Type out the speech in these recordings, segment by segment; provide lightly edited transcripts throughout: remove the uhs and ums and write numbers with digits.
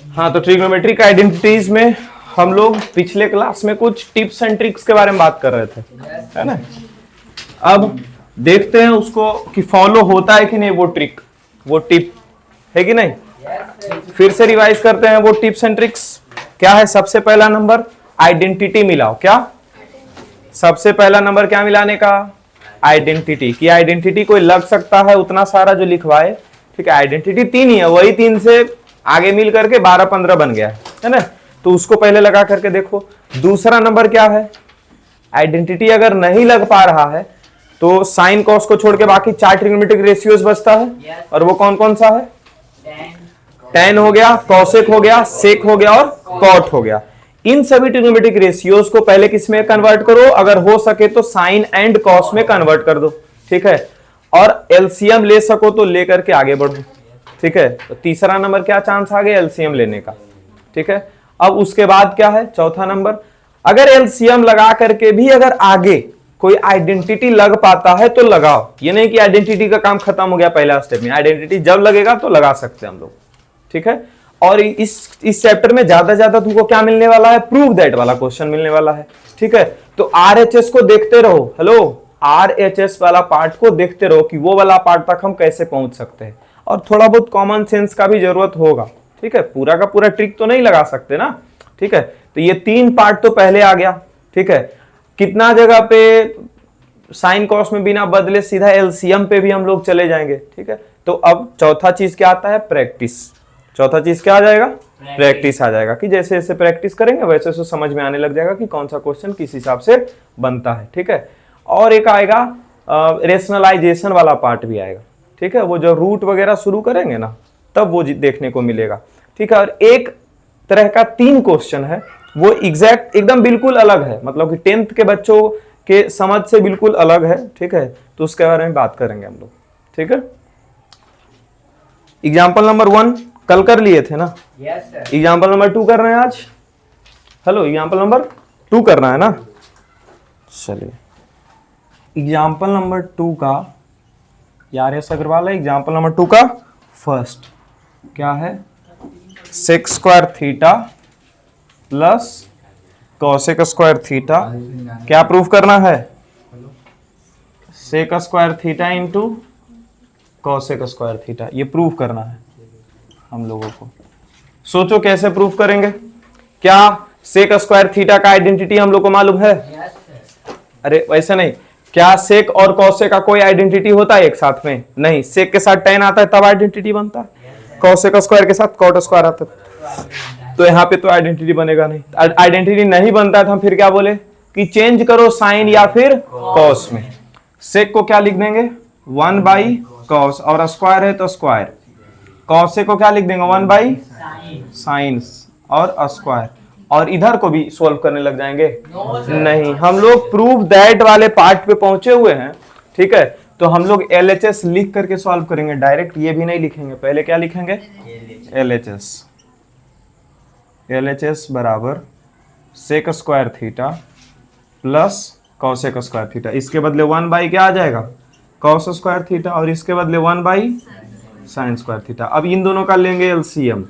हाँ, तो trigonometric identities में हम लोग पिछले क्लास में कुछ टिप्स एंड ट्रिक्स के बारे में बात कर रहे थे, है ना। अब देखते हैं उसको कि फॉलो होता है कि नहीं वो ट्रिक, वो टिप है कि नहीं। फिर से रिवाइज करते हैं वो टिप्स एंड ट्रिक्स। क्या है? सबसे पहला नंबर आइडेंटिटी मिलाओ। क्या सबसे पहला नंबर क्या मिलाने का? आइडेंटिटी। की आइडेंटिटी कोई लग सकता है उतना सारा जो लिखवाए, ठीक है। आइडेंटिटी 3 ही है, वही 3 से आगे मिल करके 12-15 बन गया है ना। तो उसको पहले लगा करके देखो। दूसरा नंबर क्या है? आइडेंटिटी अगर नहीं लग पा रहा है तो साइन कॉस को छोड़ के बाकी 4 ट्रिग्नोमेट्रिक रेशियोज बचता है, और वो कौन कौन सा है? टेन हो गया, कॉसेक हो गया, सेक हो गया और कॉट हो गया। इन सभी ट्रिग्नोमेट्रिक रेशियोज को पहले किस में कन्वर्ट करो? अगर हो सके तो साइन एंड कॉस में कन्वर्ट कर दो, ठीक है। और एलसीएम ले सको तो लेकर के आगे बढ़ो, ठीक है। तो तीसरा नंबर क्या चांस आ गया? एलसीएम लेने का, ठीक है। अब उसके बाद क्या है? चौथा नंबर, अगर एलसीएम लगा करके भी अगर आगे कोई आइडेंटिटी लग पाता है तो लगाओ। ये नहीं कि आइडेंटिटी का काम खत्म हो गया पहला स्टेप में, आइडेंटिटी जब लगेगा तो लगा सकते हैं हम लोग, ठीक है। और इस चैप्टर में ज्यादा तुमको क्या मिलने वाला है? प्रूव दैट वाला क्वेश्चन मिलने वाला है, ठीक है। तो आरएचएस को देखते रहो। हेलो, आरएचएस वाला पार्ट को देखते रहो कि वो वाला पार्ट तक हम कैसे पहुंच सकते हैं। और थोड़ा बहुत कॉमन सेंस का भी जरूरत होगा, ठीक है। पूरा का पूरा ट्रिक तो नहीं लगा सकते ना, ठीक है। तो ये 3 पार्ट तो पहले आ गया, ठीक है। कितना जगह पे साइन कॉस में बिना बदले सीधा एलसीएम पे भी हम लोग चले जाएंगे, ठीक है। तो अब चौथा चीज क्या आता है? प्रैक्टिस। चौथा चीज क्या आ जाएगा? प्रैक्टिस आ जाएगा। कि जैसे जैसे प्रैक्टिस करेंगे वैसे वैसे समझ में आने लग जाएगा कि कौन सा क्वेश्चन किस हिसाब से बनता है, ठीक है। और एक आएगा रेशनलाइजेशन वाला पार्ट भी आएगा, ठीक है। वो जो रूट वगैरह शुरू करेंगे ना तब वो देखने को मिलेगा, ठीक है। और एक तरह का 3 क्वेश्चन है, वो एग्जैक्ट एकदम बिल्कुल अलग है, मतलब कि 10th के बच्चों के समझ से बिल्कुल अलग है, ठीक है। तो उसके बारे में बात करेंगे हम लोग, ठीक है। एग्जाम्पल नंबर 1 कल कर लिए थे ना? Yes sir. एग्जाम्पल नंबर 2 कर रहे हैं आज। हेलो, एग्जाम्पल नंबर 2 करना है ना? चलिए, एग्जाम्पल नंबर 2 का यार एस अग्रवाल है। एग्जाम्पल नंबर 2 का फर्स्ट क्या है? Sec square theta plus cosec square theta. क्या प्रूफ करना है? Sec square theta into cosec square theta, ये प्रूफ करना है हम लोगों को। सोचो कैसे प्रूफ करेंगे? क्या सेक स्क्वायर थीटा का आइडेंटिटी हम लोग को मालूम है? Yes sir. अरे वैसे नहीं, क्या सेक और कॉसेक का कोई आइडेंटिटी होता है एक साथ में? नहीं। सेक के साथ टेन आता है तब आइडेंटिटी बनता है, कॉसेक स्क्वायर के साथ कॉट स्क्वायर आता है। तो यहाँ पे तो आइडेंटिटी बनेगा नहीं। आइडेंटिटी नहीं बनता है तो हम फिर क्या बोले कि चेंज करो साइन या फिर कॉस में। सेक को क्या लिख देंगे? 1 बाई कॉस, और स्क्वायर है तो स्क्वायर। कॉसेक को क्या लिख देंगे? 1 बाई साइन और स्क्वायर। और इधर को भी सोल्व करने लग जाएंगे? नहीं, हम लोग प्रूव दैट वाले पार्ट पे पहुंचे हुए हैं, ठीक है। तो हम लोग एलएचएस लिख करके सॉल्व करेंगे, डायरेक्ट ये भी नहीं लिखेंगे। पहले क्या लिखेंगे? एलएचएस। एलएचएस बराबर sec square theta plus cosec square theta. इसके बदले 1 बाई क्या आ जाएगा? कॉस स्क्वायर थीटा, और इसके बदले 1 बाई साइन स्क्वायर थीटा। अब इन दोनों का लेंगे एलसीएम।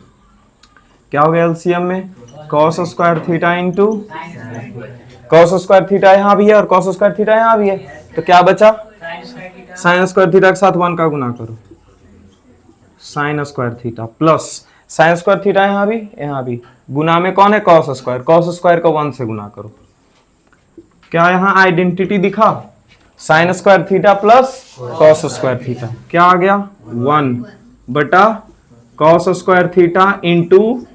क्या हो गया एलसीएम में? Cos square theta into cos square theta यहाँ भी है और कॉस स्क्वायर थीटा यहाँ भी है, तो क्या बचा? साइन स्क्वायर थीटा के साथ 1 का गुना करो, sign square theta plus sign square theta यहाँ भी गुना में कौन है? Cos square. कॉस स्क्वायर को 1 से गुना करो। क्या यहाँ आइडेंटिटी दिखा? Sign square theta plus cos square theta. क्या आ गया? 1 बटा cos square theta into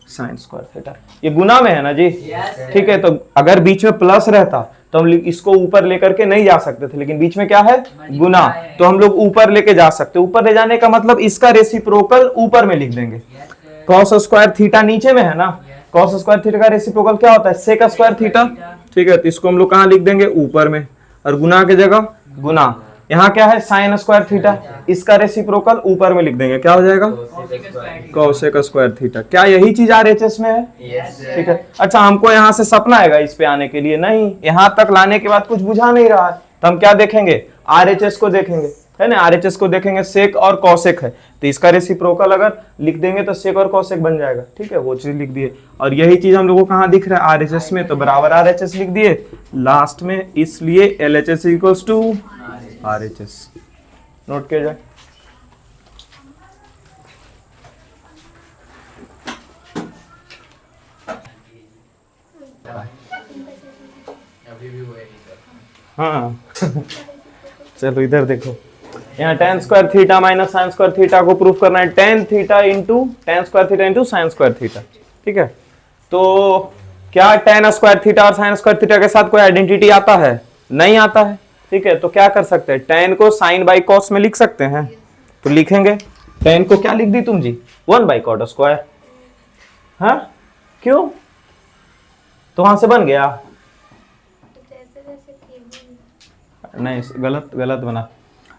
sine square theta. ये गुना में है ना जी? ठीक है। तो अगर बीच में प्लस रहता तो हम इसको ऊपर लेकर के नहीं जा सकते थे, लेकिन बीच में क्या है? गुना, तो हम लोग ऊपर लेके जा सकते। ऊपर ले जाने का मतलब इसका रेसिप्रोकल ऊपर में लिख देंगे। कॉस स्क्वायर थीटा नीचे में है ना? कॉस स्क्वायर थीटा का रेसिप्रोकल क्या होता है? सेक स्क्वायर थीटा, ठीक है। तो इसको हम लोग कहाँ लिख देंगे? ऊपर में, और गुना की जगह गुना। यहाँ क्या है? साइन स्क्वायर थीटा, इसका रेसिप्रोकल ऊपर में लिख देंगे। क्या हो जाएगा? Cosec square theta. क्या यही चीज आरएचएस में है? ठीक है। अच्छा, हमको यहाँ से सपना आएगा इस पे आने के लिए? नहीं, यहाँ तक लाने के बाद कुछ बुझा नहीं रहा है, तो हम क्या देखेंगे? आरएचएस को देखेंगे। है ना। आरएचएस को देखेंगे सेक और कॉसेक है, तो इसका रेसिप्रोकल अगर लिख देंगे तो सेक और कॉसेक बन जाएगा, ठीक है, वो चीज लिख दिए। और यही चीज हम लोगों को कहाँ दिख रहा है, आरएचएस में, तो बराबर आरएचएस लिख दिए लास्ट में, इसलिए LHS equals to RHS. Note किया जाए। हाँ चलो इधर देखो, यहाँ tan square theta minus sine square theta को प्रूफ करना है, tan theta into tan square theta into sine square theta, ठीक है। तो क्या tan स्क्वायर थीटा और साइन स्क्वायर थीटा के साथ कोई आइडेंटिटी आता है? नहीं आता है, ठीक है। तो क्या कर सकते हैं, tan को साइन बाई कॉस में लिख सकते हैं, तो लिखेंगे tan को क्या लिख दी तुम जी, 1 बाई कॉट स्क्वायर। हाँ क्यों, तो वहां से बन गया, नहीं गलत गलत बना।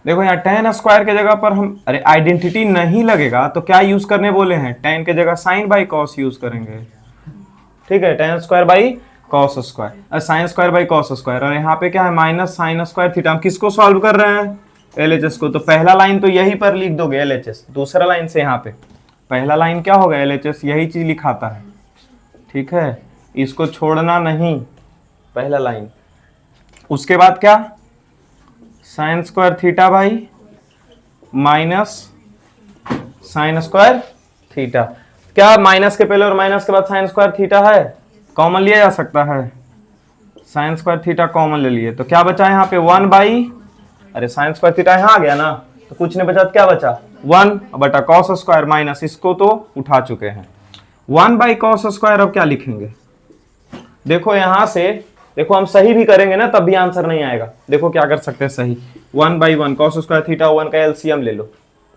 देखो यहाँ tan स्क्वायर के जगह पर हम, अरे आइडेंटिटी नहीं लगेगा तो क्या यूज करने बोले हैं, tan के जगह साइन बाई कॉस यूज करेंगे, ठीक है, tan square by cos square, sine square by cos square. और यहाँ पे क्या है, माइनस साइन स्क्वायर थीटा। हम किसको सॉल्व कर रहे हैं, एलएचएस को। तो पहला लाइन तो यही पर लिख दोगे एलएचएस, दूसरा लाइन से यहाँ पे पहला लाइन क्या होगा, एलएचएस, यही चीज लिखाता है, ठीक है, इसको छोड़ना नहीं, पहला लाइन। उसके बाद क्या, sign square theta by minus sine square theta. क्या माइनस के पहले और माइनस के बाद साइन स्क्वायर थीटा है, कॉमन लिया जा सकता है, साइन स्क्वायर थीटा कॉमन ले लिए, तो क्या बचा यहाँ पे 1 बाई, अरे साइन स्क्वायर थीटा यहाँ आ गया ना, तो कुछ नहीं बचा, तो क्या बचा 1 बटा कॉस स्क्वायर माइनस, इसको तो उठा चुके हैं, 1 बाई कॉस स्क्वायर। अब क्या लिखेंगे, देखो यहां से, देखो हम सही भी करेंगे ना तब भी आंसर नहीं आएगा। देखो क्या कर सकते हैं सही, 1 बाई 1 कॉस स्क्वायर थीटा 1 का एलसीएम ले लो,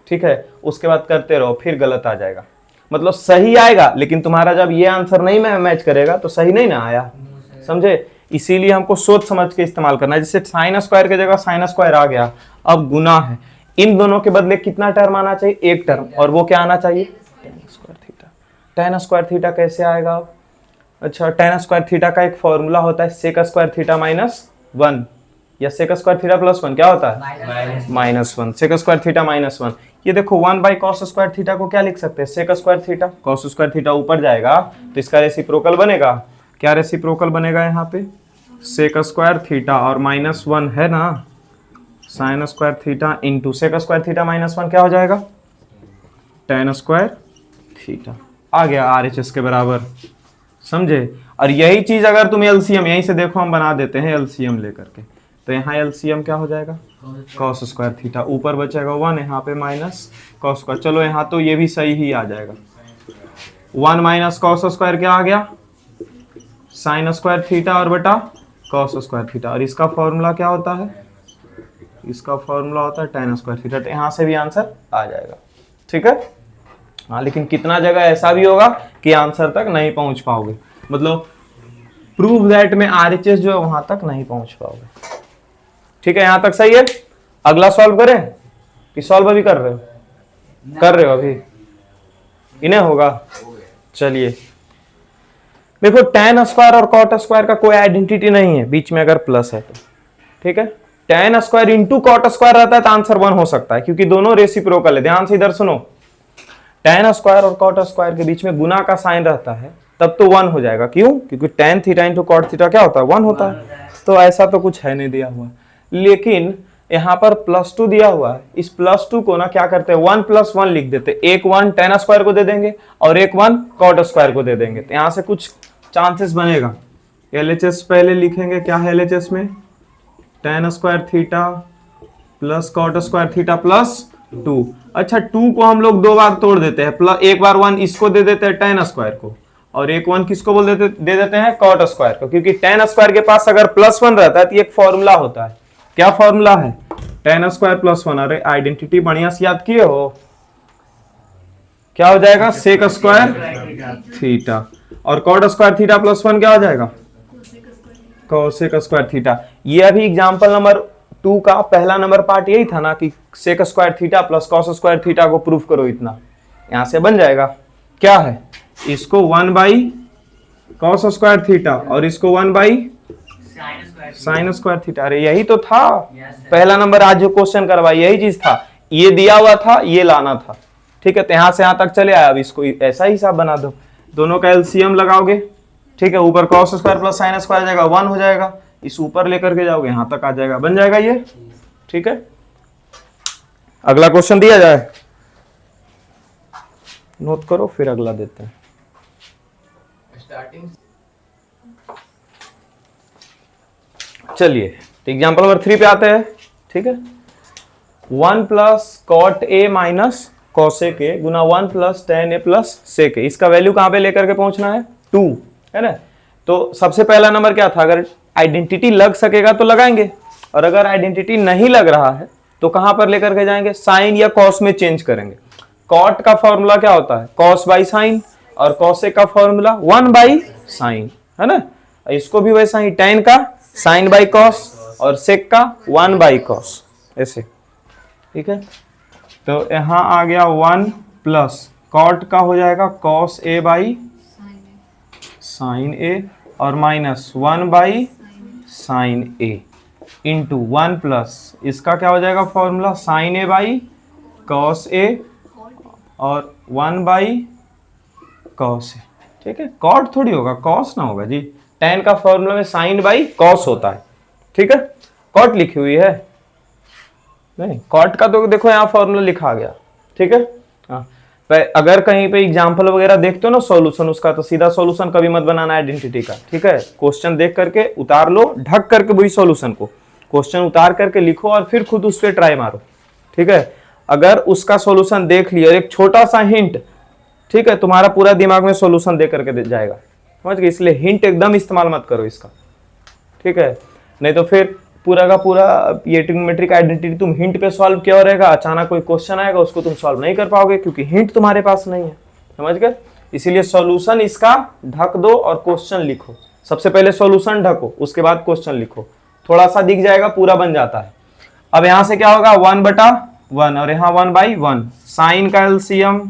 ठीक है, उसके बाद करते रहो, फिर गलत आ जाएगा, मतलब सही आएगा लेकिन तुम्हारा जब ये आंसर नहीं मैच करेगा तो सही नहीं ना आया, समझे। इसीलिए हमको सोच समझ के इस्तेमाल करना है। जैसे साइन स्क्वायर की जगह साइन स्क्वायर आ गया, अब गुना है, इन दोनों के बदले कितना टर्म आना चाहिए, एक टर्म, और वो क्या आना चाहिए, tan square theta. tan square theta कैसे आएगा, अच्छा tan स्क्वायर थीटा का एक फॉर्मूला होता है सेक स्क्वायर थीटा माइनस 1, या सेक स्क्वायर थीटा प्लस 1, क्या होता है -1, सेक स्क्वायर थीटा -1। ये देखो 1 बाई कॉस स्क्वायर थीटा को क्या लिख सकते हैं, sec square theta, cos square theta ऊपर जाएगा तो इसका रेसिप्रोकल बनेगा, क्या रेसिप्रोकल बनेगा यहाँ पे, सेक स्क्वायर थीटा और -1 है ना, sine square theta into sec square theta -1 क्या हो जाएगा, tan स्क्वायर थीटा। आ गया आरएचएस के बराबर, समझे। और यही चीज अगर तुम एलसीएम, यहीं से देखो हम बना देते हैं एलसीएम लेकर के, तो यहाँ एलसीएम क्या हो जाएगा, कॉस स्क्वायर थीटा, ऊपर बचेगा 1, यहाँ पे माइनस कॉस स्क्वायर। चलो यहाँ तो ये भी सही ही आ जाएगा, 1 माइनस कॉस स्क्वायर क्या आ गया, साइन स्क्वायर थीटा और बटा कॉस स्क्वायर थीटा। और इसका फॉर्मूला क्या होता है, इसका फॉर्मूला होता है tan स्क्वायर थीटा। तो यहाँ से भी आंसर आ जाएगा, ठीक है। हाँ लेकिन कितना जगह ऐसा भी होगा कि आंसर तक नहीं पहुंच पाओगे, मतलब प्रूव दैट में आरएचएस जो है वहां तक नहीं पहुंच पाओगे, ठीक है। यहां तक सही है। अगला सॉल्व करें कि सॉल्व अभी कर रहे हो, कर रहे हो अभी, इन्हें होगा। चलिए देखो tan स्क्वायर और कॉट स्क्वायर का कोई आइडेंटिटी नहीं है, बीच में अगर प्लस है तो, ठीक है। tan square into cot square रहता है तो आंसर 1 हो सकता है, क्योंकि दोनों रेसिप्रोकल है। ध्यान से इधर सुनो, tan स्क्वायर और कॉट स्क्वायर के बीच में गुना का साइन रहता है तब तो 1 हो जाएगा, क्यों, क्योंकि tan theta into cot theta क्या होता है, 1 होता है। तो ऐसा तो कुछ है नहीं दिया हुआ, लेकिन यहाँ पर +2 दिया हुआ है, इस +2 को ना क्या करते हैं 1 + 1 लिख देते, एक 1 tan स्क्वायर को दे देंगे और एक 1 कॉट स्क्वायर को दे देंगे, तो यहाँ से कुछ चांसेस बनेगा। एलएचएस पहले लिखेंगे, क्या है एलएचएस में, tan square theta plus cot square theta +2। अच्छा 2 को हम लोग 2 बार तोड़ देते हैं, एक बार 1 इसको दे देते हैं tan स्क्वायर को, और एक 1 किसको बोल देते, दे देते हैं कॉट स्क्वायर को, क्योंकि tan स्क्वायर के पास अगर +1 रहता है तो एक फॉर्मूला होता है, क्या फॉर्मूला है, tan स्क्वायर +1। अरे आइडेंटिटी बढ़िया से याद किए हो, क्या हो जाएगा, सेक स्क्वायर थीटा, और कॉट स्क्वायर थीटा +1 क्या हो जाएगा, कोसेक स्क्वायर थीटा। ये अभी एग्जांपल नंबर 2 का पहला नंबर पार्ट यही था ना, कि sec square theta plus cos square theta को प्रूफ करो, इतना यहां से बन जाएगा। क्या है, इसको 1 बाई कॉस स्क्वायर थीटा और इसको 1 बाई साइन स्क्वायर थीटा। अरे यही तो था पहला नंबर आज जो क्वेश्चन करवाई, यही चीज था, ये दिया हुआ था, ये लाना था। ठीक है, तो यहां से यहां तक चले आया। अब इसको ऐसा ही हिसाब बना दो, दोनों का एलसीएम लगाओगे। ठीक है, ऊपर cos square plus sine square जाएगा 1 हो जाएगा, इस ऊपर लेकर के जाओगे यहां तक आ जाएगा, बन जाएगा ये। ठीक है, अगला क्वेश्चन दिया जाए, नोट करो फिर अगला देते हैं। चलिए एग्जाम्पल नंबर 3 पे आते हैं। ठीक है, 1 plus cot A minus cosec A गुना 1 plus tan A plus sec A. इसका वैल्यू कहां पे लेकर के पहुंचना है? 2 है ना। तो सबसे पहला नंबर क्या था, अगर आइडेंटिटी लग सकेगा तो लगाएंगे, और अगर आइडेंटिटी नहीं लग रहा है तो कहां पर लेकर के जाएंगे? साइन या कॉस में चेंज करेंगे। कॉट का फॉर्मूला क्या होता है? कॉस बाई साइन, और कॉसेक का फॉर्मूला 1 बाई साइन, है ना। इसको भी वैसा ही, टेन का साइन बाई कॉस और सेक का 1 बाई कॉस, ऐसे। ठीक है, तो यहां आ गया 1 प्लस कॉट का हो जाएगा cos A by sine A, और minus 1 by sine A into 1 plus इसका क्या हो जाएगा formula? Sine A by cos A और 1 बाई कॉस ए। ठीक है, कॉट थोड़ी होगा, कॉस ना होगा जी। टेन का फॉर्मूला में साइन बाई कॉस होता है। ठीक है, कॉट लिखी हुई है नहीं, कॉट का तो देखो यहाँ फॉर्मूला लिखा गया। ठीक है, हाँ, अगर कहीं पे एग्जाम्पल वगैरह देखते हो ना सॉल्यूशन उसका, तो सीधा सॉल्यूशन कभी मत बनाना आइडेंटिटी का। ठीक है, क्वेश्चन देख करके उतार लो, ढक करके वही सॉल्यूशन को क्वेश्चन उतार करके लिखो और फिर खुद उस पर ट्राई मारो। ठीक है, अगर उसका सॉल्यूशन देख लिया, एक छोटा सा हिंट, ठीक है, तुम्हारा पूरा दिमाग में सॉल्यूशन दे करके दे जाएगा, समझ गए। इसलिए हिंट एकदम इस्तेमाल मत करो इसका। ठीक है, नहीं तो फिर पूरा का पूरा ये ट्रिग्नोमेट्रिक आइडेंटिटी तुम हिंट पे सॉल्व किया रहेगा, अचानक कोई क्वेश्चन आएगा उसको तुम सॉल्व नहीं कर पाओगे क्योंकि हिंट तुम्हारे पास नहीं है, समझ गए। इसीलिए सॉल्यूशन इसका ढक दो और क्वेश्चन लिखो। सबसे पहले सॉल्यूशन ढको, उसके बाद क्वेश्चन लिखो, थोड़ा सा दिख जाएगा, पूरा बन जाता है। अब यहां से क्या होगा? 1/1 और यहाँ 1/1, साइन का एलसीएम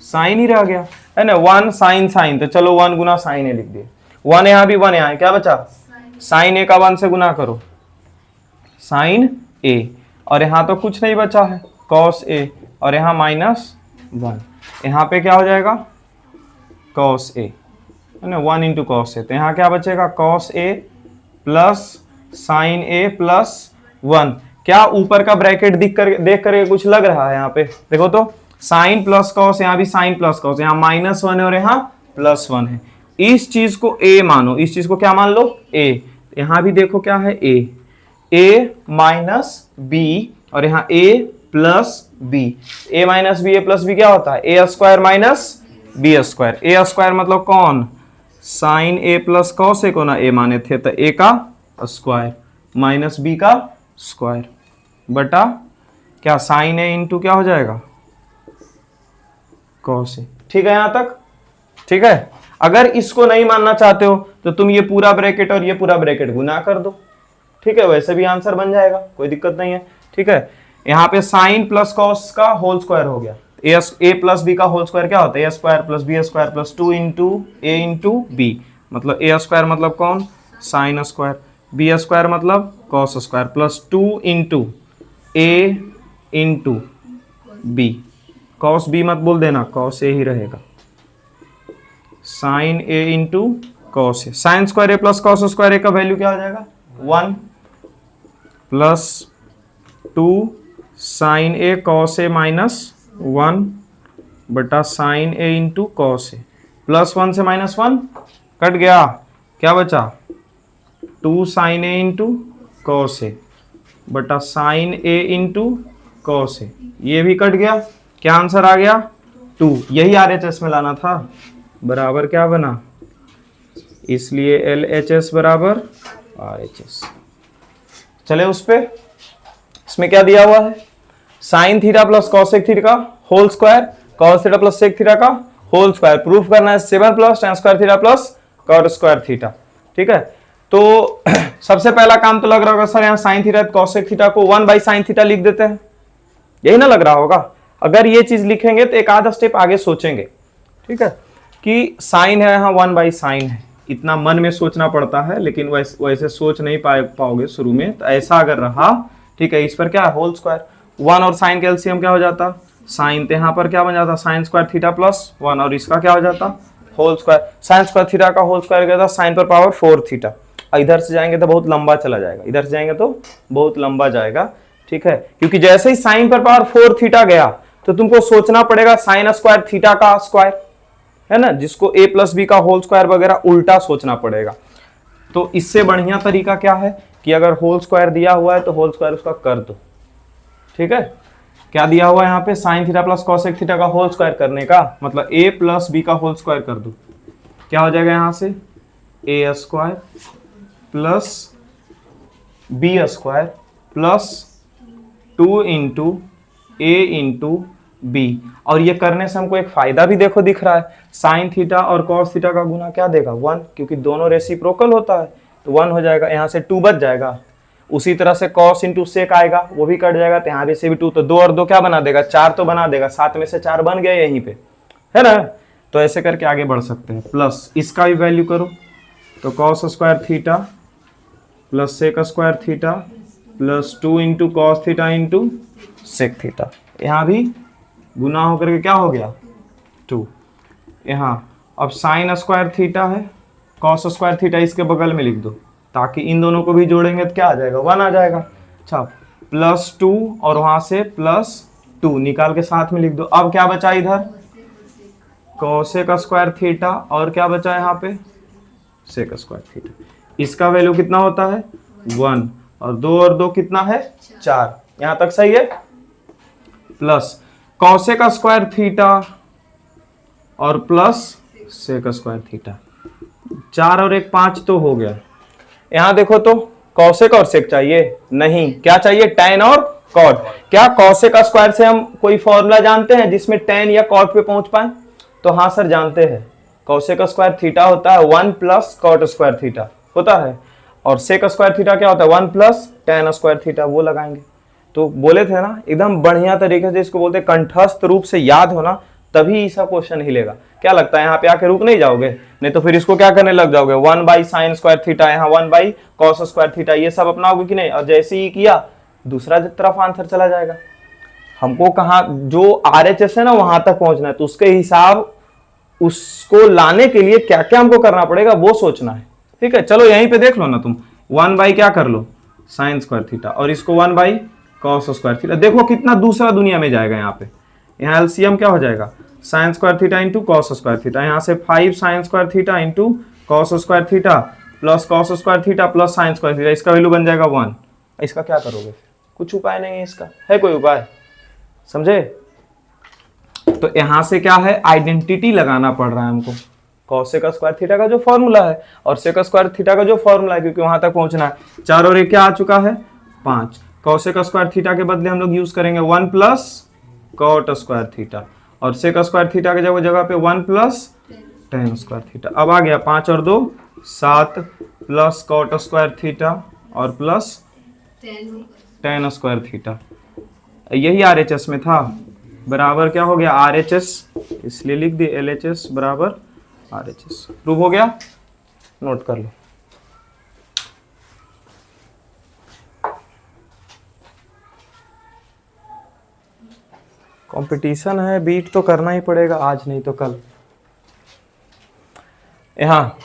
साइन ही रह गया, है ना। 1 साइन साइन, तो चलो 1 गुना साइन ए लिख दिए। 1 यहाँ भी 1 यहाँ, क्या बचा? साइन ए का 1 से गुना करो, साइन ए, और यहाँ तो कुछ नहीं बचा है, कॉस ए, और यहाँ -1, यहाँ पे क्या हो जाएगा? कॉस ए, है ना, 1 इंटू कॉस ए, तो यहाँ क्या बचेगा? Cos A plus sign A plus 1। क्या ऊपर का ब्रैकेट देख करके कुछ लग रहा है? यहाँ पे देखो तो, साइन प्लस कॉस, यहाँ भी साइन प्लस कॉस, यहाँ -1 है और यहाँ +1 है। इस चीज को ए मानो, इस चीज को क्या मान लो? ए। यहाँ भी देखो क्या है? ए माइनस बी, और यहाँ ए प्लस बी। ए माइनस बी, ए प्लस बी क्या होता है? A square minus B square. A square मतलब कौन? Sign A plus cos A को ना ए माने थे, तो ए का स्क्वायर माइनस बी का स्क्वायर बटा क्या? साइन ए इंटू क्या हो जाएगा? कॉस ए। ठीक है यहाँ तक? ठीक है, अगर इसको नहीं मानना चाहते हो तो तुम ये पूरा ब्रैकेट और ये पूरा ब्रैकेट गुना कर दो। ठीक है, वैसे भी आंसर बन जाएगा, कोई दिक्कत नहीं है। ठीक है, यहाँ पे साइन प्लस कॉस का होल स्क्वायर हो गया। ए प्लस बी का होल स्क्वायर क्या होता है? A square plus B square plus 2 into A into B, मतलब ए स्क्वायर मतलब कौन? साइन स्क्वायर, बी स्क्वायर मतलब cos square, plus 2 into A into B. Cos B मत बोल देना, कॉस ए ही रहेगा, sine A into cos A. Sine square A plus cos square ए का वैल्यू क्या हो जाएगा? 1 plus 2 sign A cos A -1 बटा साइन ए इंटू कॉस ए, +1 से -1 कट गया, क्या बचा? 2 साइन ए इंटू कॉस ए बटा साइन ए इंटू कॉस ए, ये भी कट गया। क्या आंसर आ गया? 2। यही RHS में लाना था, बराबर क्या बना? इसलिए LHS बराबर RHS। चले उस पे, इसमें क्या दिया हुआ है? Sine theta plus cosec theta का whole square, cos theta plus sec theta का होल स्क्वायर। प्रूफ करना है 7 plus tan square theta plus cot square theta. ठीक है, तो सबसे पहला काम तो लग रहा होगा सर यहाँ साइन थीटा कॉसेक थीटा को 1 बाई साइन थीटा लिख देते हैं, यही ना लग रहा होगा। अगर ये चीज लिखेंगे तो एक आधा स्टेप आगे सोचेंगे। ठीक है, कि साइन है यहाँ 1 बाई साइन है, इतना मन में सोचना पड़ता है, लेकिन वैसे वैसे सोच नहीं पाओगे शुरू में। तो ऐसा अगर रहा, ठीक है, इस पर क्या है होल स्क्वायर, 1 और साइन का एलसीएम क्या हो जाता साइन, तो यहाँ पर क्या बन जाता साइन स्क्वायर थीटा प्लस 1, और इसका क्या हो जाता whole square, sine square theta का होल स्क्वायर क्या था साइन पर पावर 4 थीटा। इधर से जाएंगे तो बहुत लंबा चला जाएगा, इधर से जाएंगे तो बहुत लंबा जाएगा, ठीक है, क्योंकि जैसे ही साइन पर पावर 4 थीटा गया तो तुमको सोचना पड़ेगा साइन स्क्वायर थीटा का स्क्वायर, है ना, जिसको a प्लस बी का होल स्क्वायर वगैरह उल्टा सोचना पड़ेगा। तो इससे बढ़िया तरीका क्या है कि अगर होल स्क्वायर दिया हुआ है तो होल स्क्वायर उसका कर दो, ठीक है। क्या दिया हुआ है यहाँ पे sine theta plus cosec theta का होल स्क्वायर करने का मतलब a प्लस बी का होल स्क्वायर कर दो, क्या हो जाएगा यहाँ से a square plus B square plus 2 into a into B. और ये करने से हमको एक फायदा भी देखो दिख रहा है, साइन थीटा और कॉस थीटा का गुना क्या देगा 1, क्योंकि दोनों रेसिप्रोकल होता है तो 1 हो जाएगा, यहाँ से 2 बच जाएगा। उसी तरह से कॉस इंटू सेक आएगा, वो भी कट जाएगा, तो यहाँ भी से भी 2, तो 2 और 2 क्या बना देगा 4 तो बना देगा, 7 में से 4 बन गया यहीं पे, है ना। तो ऐसे करके आगे बढ़ सकते हैं। प्लस इसका भी वैल्यू करो, तो cos square theta plus sec square theta plus 2 into cos theta into sec theta, यहाँ भी गुना होकर के क्या हो गया 2। यहाँ अब साइन स्क्वायर थीटा है, कॉस स्क्वायर थीटा इसके बगल में लिख दो, ताकि इन दोनों को भी जोड़ेंगे तो क्या आ जाएगा 1 आ जाएगा। अच्छा प्लस 2 और वहां से प्लस 2 निकाल के साथ में लिख दो। अब क्या बचा इधर कॉसेक स्क्वायर थीटा और क्या बचा यहाँ पे सेक स्क्वायर थीटा, इसका वैल्यू कितना होता है 1, और 2 और 2 कितना है 4, यहाँ तक सही है। प्लस कॉसेक स्क्वायर थीटा और प्लस सेक स्क्वायर थीटा, 4 और 1 5 तो हो गया। यहां देखो तो कॉसेक और सेक चाहिए नहीं, क्या चाहिए टैन और कॉट। क्या कॉसेक स्क्वायर से हम कोई फॉर्मूला जानते हैं जिसमें टैन या कॉट पे पहुंच पाए, तो हाँ सर जानते हैं, कॉसेक स्क्वायर थीटा होता है 1 प्लस कॉट स्क्वायर थीटा होता है, और सेक स्क्वायर थीटा क्या होता है 1 प्लस टैन स्क्वायर थीटा, वो लगाएंगे। तो बोले थे ना एकदम बढ़िया तरीके से इसको बोलते हैं कंठस्थ रूप से याद होना, तभी इसका क्वेश्चन हिलेगा। क्या लगता है यहाँ पे आके रुक नहीं जाओगे, नहीं तो फिर इसको क्या करने लग जाओगे 1 बाई साइन स्क्वायर थीटा, यहाँ 1 बाई कॉस स्क्वायर थीटा, ये सब अपनाओगे कि नहीं, और जैसे ही किया दूसरा तरफ आंसर चला जाएगा। हमको कहाँ जो RHS है ना वहां तक पहुंचना है, तो उसके हिसाब उसको लाने के लिए क्या क्या हमको करना पड़ेगा वो सोचना है, ठीक है। चलो यहीं पे देख लो ना तुम, 1 बाई क्या कर लो साइन स्क्वायर थीटा, और इसको 1 बाई कॉस स्क्वायर थीटा, देखो कितना दूसरा दुनिया में जाएगा। यहाँ पे यहाँ एलसीएम क्या हो जाएगा sign square theta into cos square theta, यहाँ से 5 sign square theta into cos square theta plus cos square theta plus sign square theta, इसका वैल्यू बन जाएगा 1। इसका क्या करोगे, कुछ उपाय नहीं है इसका, है कोई उपाय, समझे। तो यहाँ से क्या है आइडेंटिटी लगाना पड़ रहा है हमको, कॉसेक स्क्वायर थीटा का जो फॉर्मूला है और सेक स्क्वायर थीटा का जो फॉर्मूला है, क्योंकि वहां तक पहुंचना है। 4 और 1 क्या आ चुका है 5, कॉसेक स्क्वायर थीटा के बदले हम लोग यूज करेंगे 1 प्लस कॉट स्क्वायर थीटा, और सेक स्क्वायर थीटा के जगह पे 1 प्लस टेन स्क्वायर थीटा। अब आ गया 5 और 2 7 प्लस कॉट स्क्वायर थीटा और प्लस टेन स्क्वायर थीटा, यही RHS में था, बराबर क्या हो गया RHS, इसलिए लिख दिए LHS बराबर RHS। प्रूव हो गया, नोट कर लो। कंपटीशन है, बीट तो करना ही पड़ेगा आज नहीं तो कल। यहाँ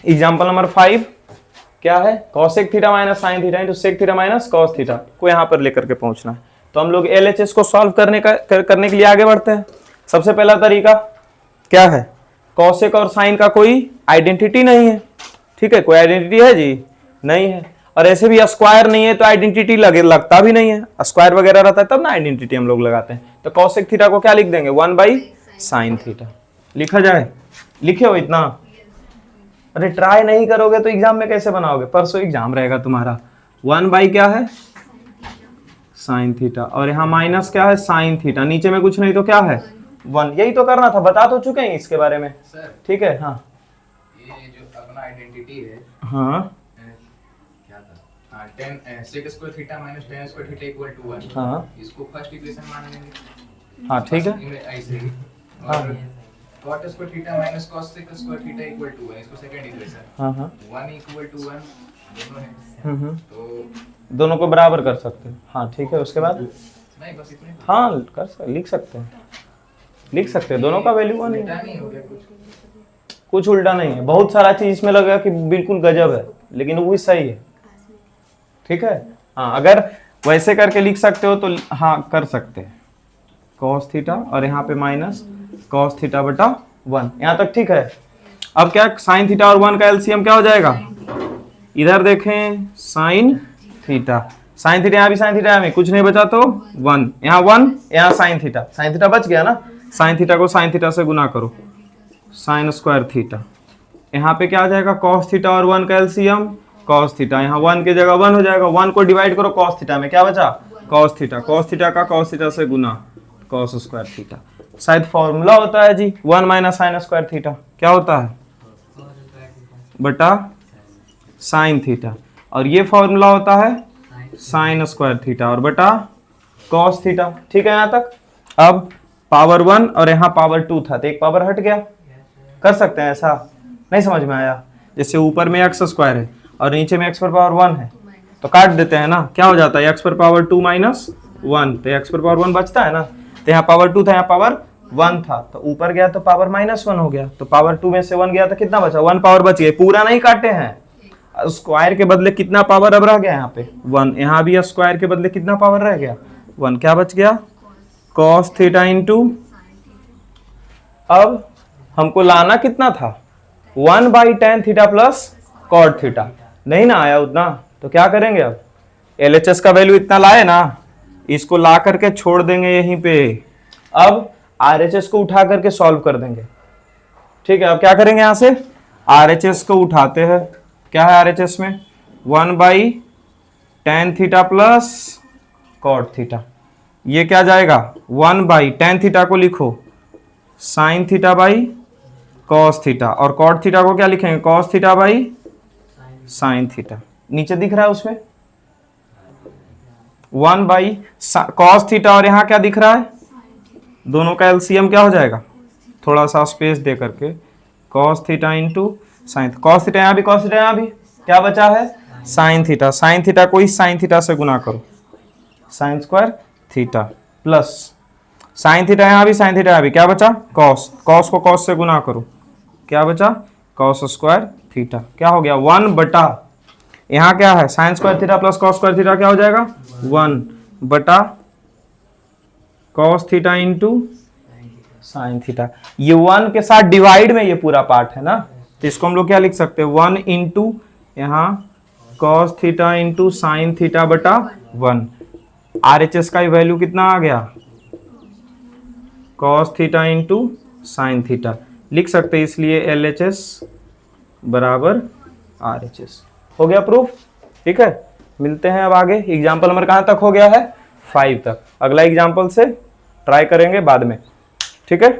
एग्जाम्पल नंबर 5 क्या है cosec theta minus sine theta into sec theta minus cos theta को यहाँ पर लेकर के पहुंचना है। तो हम लोग LHS को सॉल्व करने के लिए आगे बढ़ते हैं। सबसे पहला तरीका क्या है, कॉसेक और साइन का कोई आइडेंटिटी नहीं है, ठीक है, कोई आइडेंटिटी है जी नहीं है, और ऐसे भी स्क्वायर नहीं है तो आइडेंटिटी लगता भी नहीं है, स्क्वायर वगैरह रहता है तब ना आइडेंटिटी हम लोग लगाते हैं। तो कॉसेक थीटा को क्या लिख देंगे 1 बाई साइन थीटा, लिखा जाए, लिखे हो इतना। अरे ट्राई नहीं करोगे तो एग्जाम में कैसे बनाओगे, परसों एग्जाम रहेगा तुम्हारा। 1 बाई क्या है साइन थीटा, और यहाँ माइनस क्या है साइन थीटा, नीचे में कुछ नहीं तो क्या है 1, यही तो करना था, बता तो चुके हैं इसके बारे में, ठीक है। हाँ ये जो अपना आइडेंटिटी है, हाँ क्या था 10 sec square theta minus tan square theta equal to 1, हाँ इसको फर्स्ट इक्वेशन मान लेंगे। हाँ ठीक है ऐसे ही। हाँ। और cot square theta minus cos square theta equal to 1, इसको सेकंड इक्वेशन। हाँ हाँ 1 इक्वल टू 1 दोनों है, तो दोनों को बराबर कर सकते हैं। हाँ ठीक है, उसके बाद नहीं बस इतने। हाँ लिख सकते हैं, दोनों का वैल्यू 1 है। उल्टा नहीं हो गया कुछ उल्टा नहीं है, बहुत सारा चीज इसमें लगेगा कि बिल्कुल गजब है, लेकिन वो भी सही है। ठीक है, हाँ अगर वैसे करके लिख सकते हो तो हाँ कर सकते हैं, cos थीटा और यहाँ पे माइनस cos थीटा बटा 1, यहाँ तक ठीक है। अब क्या sin थीटा और 1 का एलसीएम क्या हो जाएगा, इधर देखें sin थीटा, यहाँ भी sin थीटा, यहाँ में कुछ नहीं बचा तो 1, यहाँ 1, यहाँ sin थीटा बच गया ना, sin थीटा को sin थीटा से गुना करो, sin स्क्वायर थीटा, यहाँ पे क्या आ जाएगा cos थीटा और 1 का एलसीएम cos थीटा, यहाँ 1 की जगह 1 हो जाएगा, 1 को डिवाइड करो cos थीटा में, क्या बचा cos थीटा का cos थीटा से गुना cos स्क्वायर थीटा। शायद फॉर्मूला होता है जी 1 माइनस साइन स्क्वायर थीटा, क्या होता है बटा साइन थीटा, और ये फॉर्मूला होता है साइन स्क्वायर थीटा और बटा cos थीटा। ठीक है यहाँ तक। अब पावर 1 और यहाँ पावर 2 था तो एक पावर हट गया, कर सकते हैं ऐसा, नहीं समझ में आया, जैसे ऊपर में x स्क्वायर है और नीचे में x पर पावर 1 है तो काट देते हैं ना, क्या हो जाता है x पर पावर 2 माइनस 1, तो x पर पावर 1 बचता है ना, तो यहाँ पावर 2 था यहाँ पावर 1 था, तो ऊपर गया तो पावर माइनस 1 हो गया, तो पावर 2 में से 1 गया तो कितना बचा, 1 पावर बच गया, पूरा नहीं काटे हैं, स्क्वायर के बदले कितना पावर अब रह गया यहाँ पे 1, यहाँ भी स्क्वायर के बदले कितना पावर रह गया 1, क्या बच गया cos थीटा इंटू, अब हमको लाना कितना था 1/tan theta plus cot theta, नहीं ना आया उतना, तो क्या करेंगे अब LHS का वैल्यू इतना लाए ना, इसको ला करके छोड़ देंगे यहीं पे, अब RHS को उठा करके सॉल्व कर देंगे। ठीक है, अब क्या करेंगे यहाँ से RHS को उठाते हैं, क्या है RHS में 1/tan theta plus cot theta, ये क्या जाएगा 1/tan थीटा को लिखो sin theta by cos theta, और cot थीटा को क्या लिखेंगे cos theta by sin theta, नीचे दिख रहा है उसमें 1/cos थीटा, और यहाँ क्या दिख रहा है दोनों का एलसीएम क्या हो जाएगा, थोड़ा सा स्पेस दे करके cos theta into sign, cos theta यहाँ भी cos थीटा यहाँ भी, क्या बचा है sin थीटा को इस sin थीटा से गुना करो sin square theta plus sin theta यहाँ भी sin थीटा यहाँ भी, क्या बचा cos को cos से गुना करो, क्या बचा cos स्क्वायर थीटा, क्या हो गया 1 बटा, यहाँ क्या है sign square theta plus cos square theta, क्या हो जाएगा 1 बटा cos theta into sine theta, ये 1 के साथ डिवाइड में ये पूरा पार्ट है ना, तो इसको हम लोग क्या लिख सकते हैं 1 इंटू यहाँ cos theta into sine theta बटा 1, RHS का वैल्यू कितना आ गया cos theta into sine theta लिख सकते हैं, इसलिए LHS बराबर RHS हो गया प्रूफ। ठीक है, मिलते हैं अब आगे, एग्जाम्पल नंबर कहाँ तक हो गया है 5 तक, अगला एग्जाम्पल से ट्राई करेंगे बाद में। ठीक है।